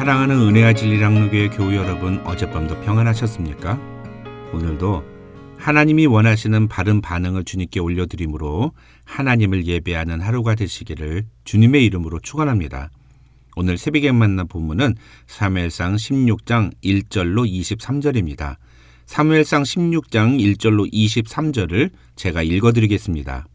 사랑하는 은혜와 진리랑로교회 교우 여러분, 어젯밤도 평안하셨습니까? 오늘도 하나님이 원하시는 바른 반응을 주님께 올려드림으로 하나님을 예배하는 하루가 되시기를 주님의 이름으로 축원합니다. 오늘 새벽에 만난 본문은 사무엘상 16장 1절로 23절입니다. 사무엘상 16장 1절로 23절을 제가 읽어드리겠습니다.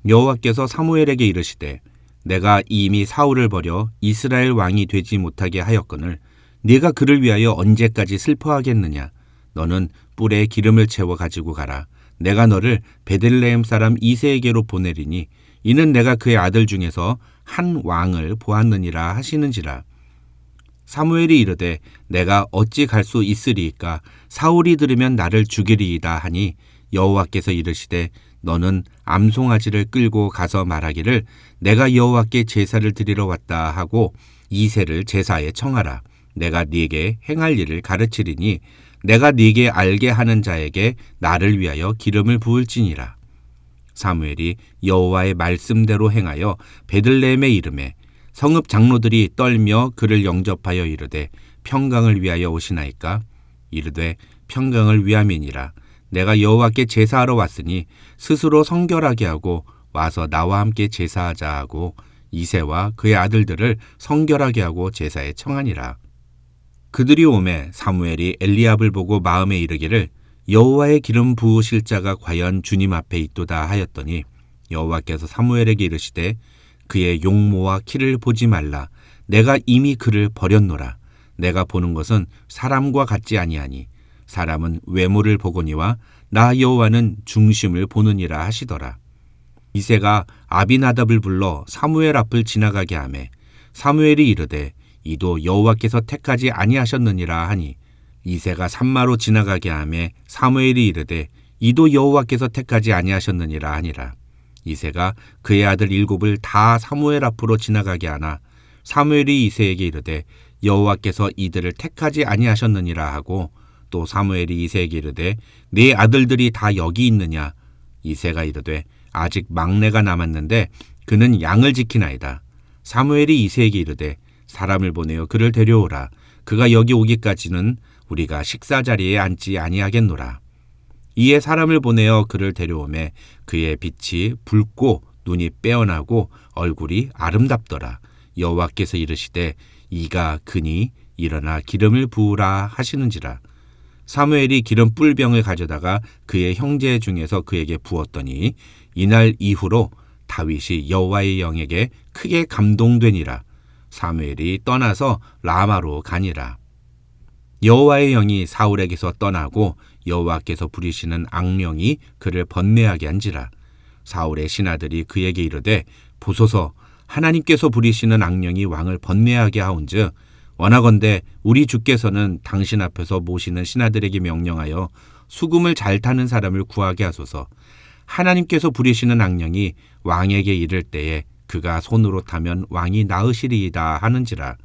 여호와께서 사무엘에게 이르시되 내가 이미 사울을 버려 이스라엘 왕이 되지 못하게 하였거늘 네가 그를 위하여 언제까지 슬퍼하겠느냐. 너는 뿔에 기름을 채워 가지고 가라. 내가 너를 베들레헴 사람 이새에게로 보내리니 이는 내가 그의 아들 중에서 한 왕을 보았느니라 하시는지라. 사무엘이 이르되 내가 어찌 갈 수 있으리이까. 사울이 들으면 나를 죽이리이다 하니 여호와께서 이르시되 너는 암송아지를 끌고 가서 말하기를 내가 여호와께 제사를 드리러 왔다 하고 이새를 제사에 청하라. 내가 네게 행할 일을 가르치리니 내가 네게 알게 하는 자에게 나를 위하여 기름을 부을지니라. 사무엘이 여호와의 말씀대로 행하여 베들레헴에 이르매 성읍 장로들이 떨며 그를 영접하여 이르되 평강을 위하여 오시나이까. 이르되 평강을 위함이니라. 내가 여호와께 제사하러 왔으니 스스로 성결하게 하고 와서 나와 함께 제사하자 하고 이새와 그의 아들들을 성결하게 하고 제사에 청하니라. 그들이 오매 사무엘이 엘리압을 보고 마음에 이르기를 여호와의 기름 부으실 자가 과연 주님 앞에 있도다 하였더니 여호와께서 사무엘에게 이르시되 그의 용모와 키를 보지 말라. 내가 이미 그를 버렸노라. 내가 보는 것은 사람과 같지 아니하니 사람은 외모를 보거니와 나 여호와는 중심을 보느니라 하시더라. 이새가 아비나답을 불러 사무엘 앞을 지나가게 하매 사무엘이 이르되 이도 여호와께서 택하지 아니하셨느니라 하니 이새가 산마로 지나가게 하매 사무엘이 이르되 이도 여호와께서 택하지 아니하셨느니라 하니라. 이새가 그의 아들 7을 다 사무엘 앞으로 지나가게 하나 사무엘이 이새에게 이르되 여호와께서 이들을 택하지 아니하셨느니라 하고 또 사무엘이 이새에게 이르되 네 아들들이 다 여기 있느냐. 이새가 이르되 아직 막내가 남았는데 그는 양을 지키나이다. 사무엘이 이새에게 이르되 사람을 보내어 그를 데려오라. 그가 여기 오기까지는 우리가 식사 자리에 앉지 아니하겠노라. 이에 사람을 보내어 그를 데려오매 그의 빛이 붉고 눈이 빼어나고 얼굴이 아름답더라. 여호와께서 이르시되 이가 그니 일어나 기름을 부으라 하시는지라. 사무엘이 기름 뿔병을 가져다가 그의 형제 중에서 그에게 부었더니 이날 이후로 다윗이 여호와의 영에게 크게 감동되니라. 사무엘이 떠나서 라마로 가니라. 여호와의 영이 사울에게서 떠나고 여호와께서 부리시는 악령이 그를 번뇌하게 한지라. 사울의 신하들이 그에게 이르되 보소서 하나님께서 부리시는 악령이 왕을 번뇌하게 하온즉 원하건대 우리 주께서는 당신 앞에서 모시는 신하들에게 명령하여 수금을 잘 타는 사람을 구하게 하소서. 하나님께서 부리시는 악령이 왕에게 이를 때에 그가 손으로 타면 왕이 나으시리이다 하는지라.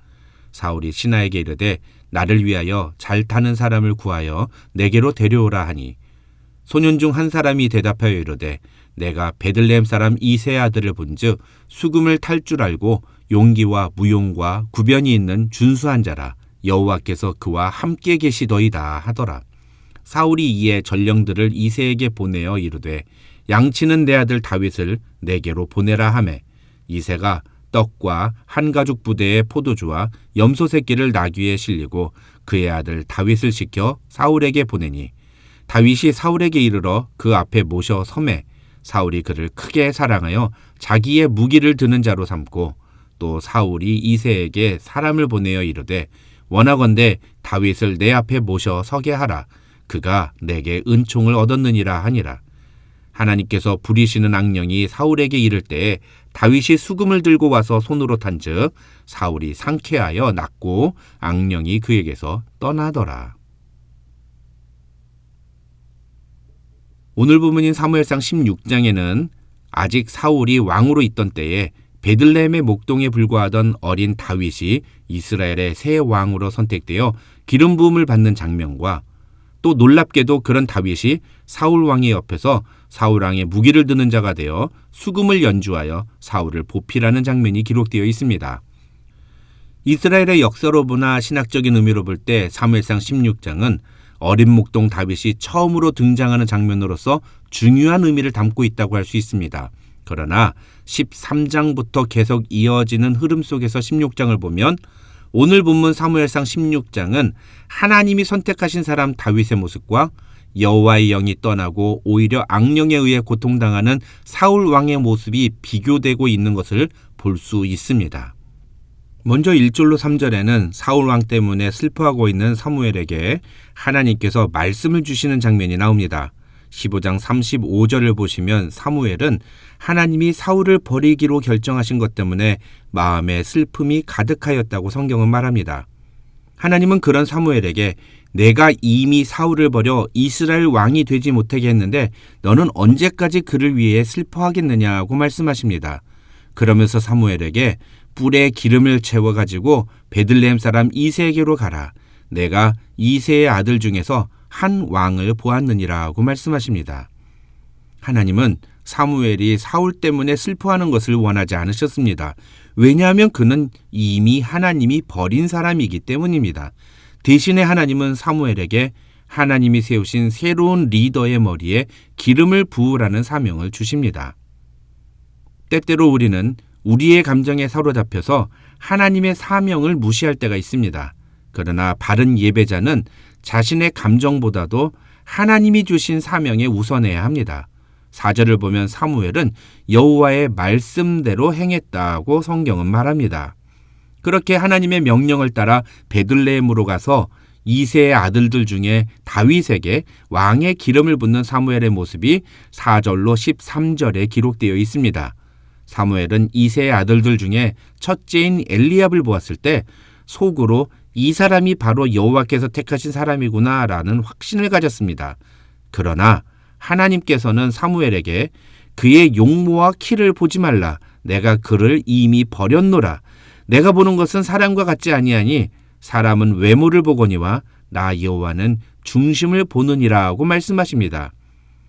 사울이 신하에게 이르되 나를 위하여 잘 타는 사람을 구하여 내게로 데려오라 하니 소년 중 한 사람이 대답하여 이르되 내가 베들레헴 사람 이새의 아들을 본즉 수금을 탈 줄 알고 용기와 무용과 구변이 있는 준수한 자라. 여호와께서 그와 함께 계시더이다 하더라. 사울이 이에 전령들을 이새에게 보내어 이르되 양치는 내 아들 다윗을 내게로 보내라 하매 이새가 떡과 한 가죽 부대의 포도주와 염소 새끼를 나귀에 실리고 그의 아들 다윗을 시켜 사울에게 보내니 다윗이 사울에게 이르러 그 앞에 모셔 서매 사울이 그를 크게 사랑하여 자기의 무기를 드는 자로 삼고 또 사울이 이새에게 사람을 보내어 이르되 원하건대 다윗을 내 앞에 모셔 서게 하라. 그가 내게 은총을 얻었느니라 하니라. 하나님께서 부리시는 악령이 사울에게 이를 때에 다윗이 수금을 들고 와서 손으로 탄즉 사울이 상쾌하여 낫고 악령이 그에게서 떠나더라. 오늘 본문인 사무엘상 16장에는 아직 사울이 왕으로 있던 때에 베들레헴의 목동에 불과하던 어린 다윗이 이스라엘의 새 왕으로 선택되어 기름 부음을 받는 장면과 또 놀랍게도 그런 다윗이 사울 왕의 옆에서 사울 왕의 무기를 드는 자가 되어 수금을 연주하여 사울을 보필하는 장면이 기록되어 있습니다. 이스라엘의 역사로 보나 신학적인 의미로 볼 때 사무엘상 16장은 어린 목동 다윗이 처음으로 등장하는 장면으로서 중요한 의미를 담고 있다고 할 수 있습니다. 그러나 13장부터 계속 이어지는 흐름 속에서 16장을 보면 오늘 본문 사무엘상 16장은 하나님이 선택하신 사람 다윗의 모습과 여호와의 영이 떠나고 오히려 악령에 의해 고통당하는 사울 왕의 모습이 비교되고 있는 것을 볼 수 있습니다. 먼저 1절로 3절에는 사울 왕 때문에 슬퍼하고 있는 사무엘에게 하나님께서 말씀을 주시는 장면이 나옵니다. 15장 35절을 보시면 사무엘은 하나님이 사울을 버리기로 결정하신 것 때문에 마음에 슬픔이 가득하였다고 성경은 말합니다. 하나님은 그런 사무엘에게 내가 이미 사울을 버려 이스라엘 왕이 되지 못하게 했는데 너는 언제까지 그를 위해 슬퍼하겠느냐고 말씀하십니다. 그러면서 사무엘에게 뿔에 기름을 채워가지고 베들레헴 사람 이새에게로 가라. 내가 이새의 아들 중에서 한 왕을 보았느니라고 말씀하십니다. 하나님은 사무엘이 사울 때문에 슬퍼하는 것을 원하지 않으셨습니다. 왜냐하면 그는 이미 하나님이 버린 사람이기 때문입니다. 대신에 하나님은 사무엘에게 하나님이 세우신 새로운 리더의 머리에 기름을 부으라는 사명을 주십니다. 때때로 우리는 우리의 감정에 사로잡혀서 하나님의 사명을 무시할 때가 있습니다. 그러나 바른 예배자는 자신의 감정보다도 하나님이 주신 사명에 우선해야 합니다. 4절을 보면 사무엘은 여호와의 말씀대로 행했다고 성경은 말합니다. 그렇게 하나님의 명령을 따라 베들레헴으로 가서 이새의 아들들 중에 다윗에게 왕의 기름을 붓는 사무엘의 모습이 4절로 13절에 기록되어 있습니다. 사무엘은 이새의 아들들 중에 첫째인 엘리압을 보았을 때 속으로 이 사람이 바로 여호와께서 택하신 사람이구나 라는 확신을 가졌습니다. 그러나 하나님께서는 사무엘에게 그의 용모와 키를 보지 말라. 내가 그를 이미 버렸노라. 내가 보는 것은 사람과 같지 아니하니 사람은 외모를 보거니와 나 여호와는 중심을 보느니라고 말씀하십니다.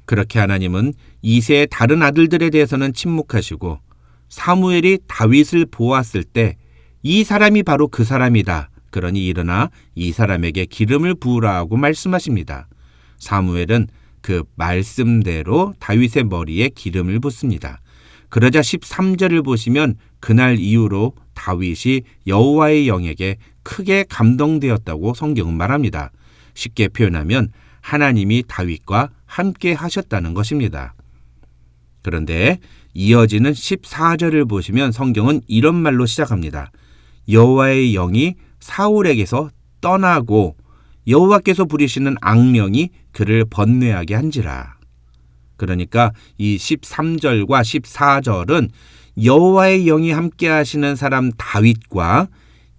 그렇게 하나님은 이새의 다른 아들들에 대해서는 침묵하시고 사무엘이 다윗을 보았을 때 이 사람이 바로 그 사람이다. 그러니 일어나 이 사람에게 기름을 부으라고 말씀하십니다. 사무엘은 그 말씀대로 다윗의 머리에 기름을 붓습니다. 그러자 13절을 보시면 그날 이후로 다윗이 여호와의 영에게 크게 감동되었다고 성경은 말합니다. 쉽게 표현하면 하나님이 다윗과 함께 하셨다는 것입니다. 그런데 이어지는 14절을 보시면 성경은 이런 말로 시작합니다. 여호와의 영이 사울에게서 떠나고 여호와께서 부리시는 악령이 그를 번뇌하게 한지라. 그러니까 이 13절과 14절은 여호와의 영이 함께 하시는 사람 다윗과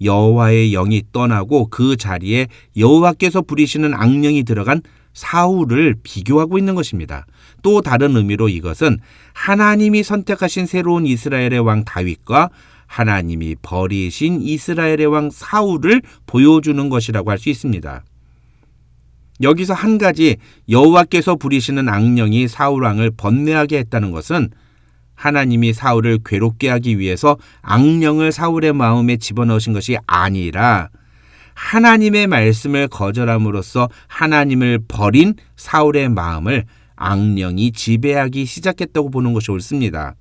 여호와의 영이 떠나고 그 자리에 여호와께서 부리시는 악령이 들어간 사울을 비교하고 있는 것입니다. 또 다른 의미로 이것은 하나님이 선택하신 새로운 이스라엘의 왕 다윗과 하나님이 버리신 이스라엘의 왕 사울을 보여주는 것이라고 할 수 있습니다. 여기서 한 가지 여호와께서 부리시는 악령이 사울 왕을 번뇌하게 했다는 것은 하나님이 사울을 괴롭게 하기 위해서 악령을 사울의 마음에 집어넣으신 것이 아니라 하나님의 말씀을 거절함으로써 하나님을 버린 사울의 마음을 악령이 지배하기 시작했다고 보는 것이 옳습니다.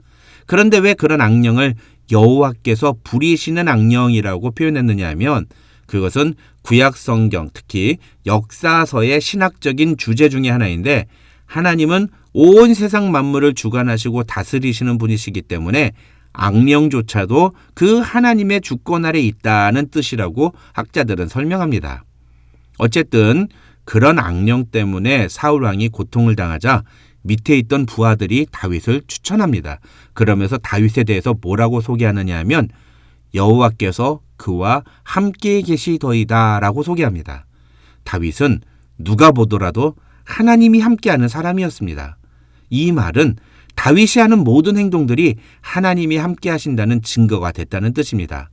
그런데 왜 그런 악령을 여호와께서 부리시는 악령이라고 표현했느냐 하면 그것은 구약 성경, 특히 역사서의 신학적인 주제 중에 하나인데 하나님은 온 세상 만물을 주관하시고 다스리시는 분이시기 때문에 악령조차도 그 하나님의 주권 아래 있다는 뜻이라고 학자들은 설명합니다. 어쨌든 그런 악령 때문에 사울 왕이 고통을 당하자 밑에 있던 부하들이 다윗을 추천합니다. 그러면서 다윗에 대해서 뭐라고 소개하느냐 하면 여호와께서 그와 함께 계시더이다 라고 소개합니다. 다윗은 누가 보더라도 하나님이 함께하는 사람이었습니다. 이 말은 다윗이 하는 모든 행동들이 하나님이 함께 하신다는 증거가 됐다는 뜻입니다.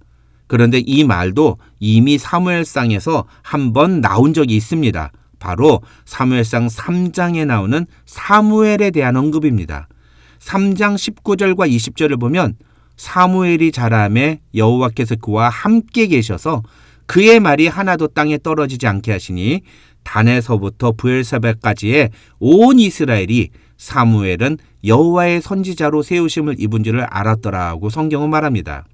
그런데 이 말도 이미 사무엘상에서 한 번 나온 적이 있습니다. 바로 사무엘상 3장에 나오는 사무엘에 대한 언급입니다. 3장 19절과 20절을 보면 사무엘이 자라매 여호와께서 그와 함께 계셔서 그의 말이 하나도 땅에 떨어지지 않게 하시니 단에서부터 브엘사바까지의 온 이스라엘이 사무엘은 여호와의 선지자로 세우심을 입은 줄을 알았더라고 성경은 말합니다.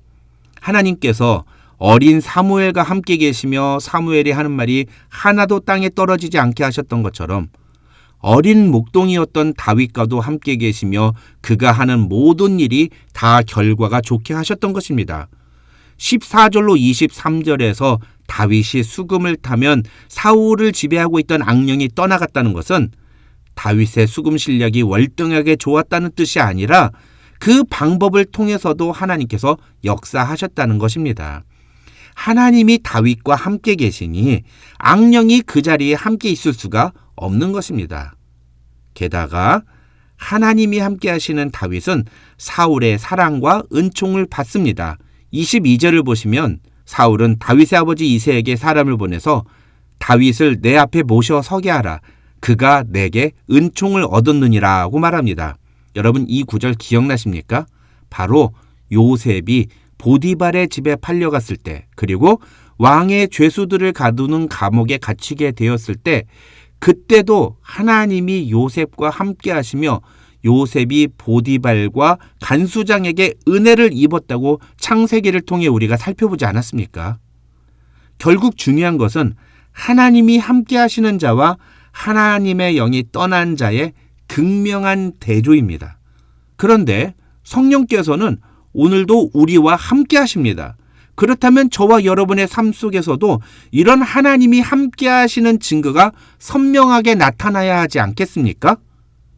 하나님께서 어린 사무엘과 함께 계시며 사무엘이 하는 말이 하나도 땅에 떨어지지 않게 하셨던 것처럼 어린 목동이었던 다윗과도 함께 계시며 그가 하는 모든 일이 다 결과가 좋게 하셨던 것입니다. 14절로 23절에서 다윗이 수금을 타면 사울을 지배하고 있던 악령이 떠나갔다는 것은 다윗의 수금 실력이 월등하게 좋았다는 뜻이 아니라 그 방법을 통해서도 하나님께서 역사하셨다는 것입니다. 하나님이 다윗과 함께 계시니 악령이 그 자리에 함께 있을 수가 없는 것입니다. 게다가 하나님이 함께 하시는 다윗은 사울의 사랑과 은총을 받습니다. 22절을 보시면 사울은 다윗의 아버지 이새에게 사람을 보내서 다윗을 내 앞에 모셔 서게 하라. 그가 내게 은총을 얻었느니라고 말합니다. 여러분 이 구절 기억나십니까? 바로 요셉이 보디발의 집에 팔려갔을 때 그리고 왕의 죄수들을 가두는 감옥에 갇히게 되었을 때 그때도 하나님이 요셉과 함께 하시며 요셉이 보디발과 간수장에게 은혜를 입었다고 창세기를 통해 우리가 살펴보지 않았습니까? 결국 중요한 것은 하나님이 함께 하시는 자와 하나님의 영이 떠난 자의 극명한 대조입니다. 그런데 성령께서는 오늘도 우리와 함께 하십니다. 그렇다면 저와 여러분의 삶 속에서도 이런 하나님이 함께 하시는 증거가 선명하게 나타나야 하지 않겠습니까?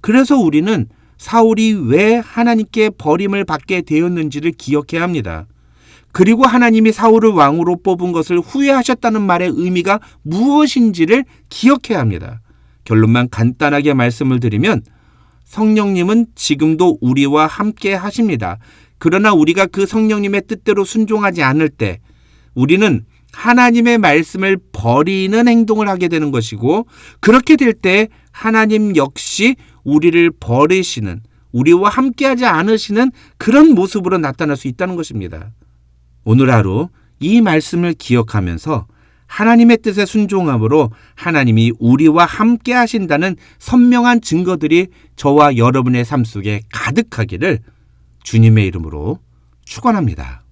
그래서 우리는 사울이 왜 하나님께 버림을 받게 되었는지를 기억해야 합니다. 그리고 하나님이 사울을 왕으로 뽑은 것을 후회하셨다는 말의 의미가 무엇인지를 기억해야 합니다. 결론만 간단하게 말씀을 드리면 성령님은 지금도 우리와 함께 하십니다. 그러나 우리가 그 성령님의 뜻대로 순종하지 않을 때 우리는 하나님의 말씀을 버리는 행동을 하게 되는 것이고 그렇게 될 때 하나님 역시 우리를 버리시는 우리와 함께하지 않으시는 그런 모습으로 나타날 수 있다는 것입니다. 오늘 하루 이 말씀을 기억하면서 하나님의 뜻에 순종함으로 하나님이 우리와 함께 하신다는 선명한 증거들이 저와 여러분의 삶 속에 가득하기를 주님의 이름으로 축원합니다.